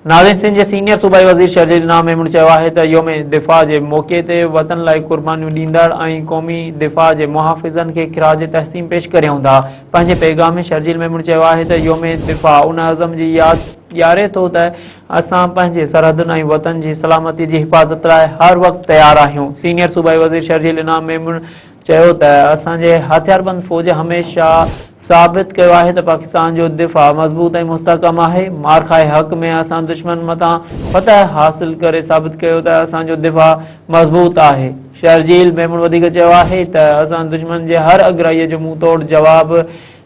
नाज़रीन, सिंध जे सीनियर सूबाई वज़ीर शर्जील इनाम मेमून चयो आहे त योम दिफ़ा जे मौक़े ते वतन लाइ क़ुर्बानियूं ॾींदड़ ऐं क़ौमी दिफ़ा जे मुहाफ़िज़नि खे ख़िराज तहसीन पेश करियूं था। पंहिंजे पैगाम में शर्जील मेमून चयो आहे त योम दिफ़ा उन अज़म जी यादि ॾियारे थो त असां पंहिंजे सरहदुनि ऐं वतन जी सलामती जी हिफ़ाज़त लाइ हर वक़्तु तयारु आहियूं। सीनियर सूबाई वज़ीर शर्जील इनाम मेमून चयो त असांजे हथियारबंद फ़ौज हमेशह साबित कयो आहे त पाकिस्तान जो दिफ़ा मज़बूत ऐं मुस्तहकम आहे। मार खाए हक़ में असां दुश्मन मथां फतह हासिल करे साबित कयो त असांजो दिफ़ा मज़बूत आहे। शर्जील मेमून वधीक चयो आहे त असां दुश्मन जे हर अगराईअ जो मुंहुं तोड़ जवाब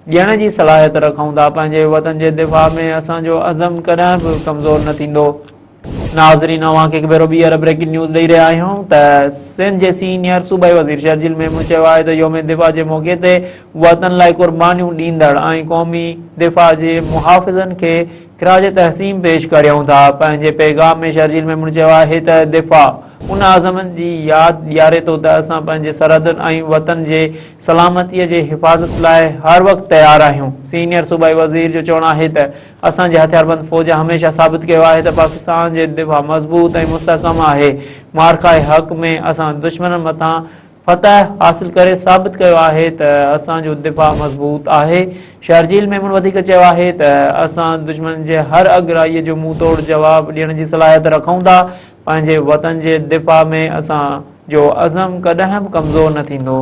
ॾियण जी सलाहियत रखूं था। पंहिंजे वतन जे दिफ़ा में असांजो अज़म कॾहिं बि कमज़ोर न थींदो। नाज़रीन, अव्हांखे हिकु भेरो ॿीहर ब्रेकिंग न्यूज़ ॾेई रहिया आहियूं त सिंध जे सीनियर सूबाई वज़ीर शर्जील मेमून चयो आहे त योम दिफ़ा जे मौक़े ते वतन लाइ क़ुर्बानियूं ॾींदड़ ऐं क़ौमी दिफ़ा जे मुहाफ़िज़नि खे ख़िराज तहसीन पेश करियूं था। पंहिंजे पैगाम में शर्जील मेमून चयो आहे त दिफ़ा उन अज़मनि जी यादि ॾियारे थो त असां पंहिंजे सरहदुनि ऐं वतन जे सलामतीअ जे हिफ़ाज़त लाइ हर वक़्तु तयारु आहियूं। सीनियर सूबाई वज़ीर जो चवणु आहे त असांजे हथियारबंद फ़ौज हमेशह साबित कयो आहे त पाकिस्तान जे दिफ़ा मज़बूत ऐं मुस्तहकम आहे। मार खाए हक़ में असां दुश्मन मथां फतह हासिल करे साबित कयो आहे त असांजो दिफ़ा मज़बूत आहे। शर्जील मेमून वधीक चयो आहे त असां दुश्मन जे हर अगराईअ जो मुंहुं तोड़ जवाब ॾियण जी सलाहियत रखूं था। पंहिंजे वतन जे दिफ़ा में असांजो अज़म कॾहिं बि कमज़ोर न थींदो।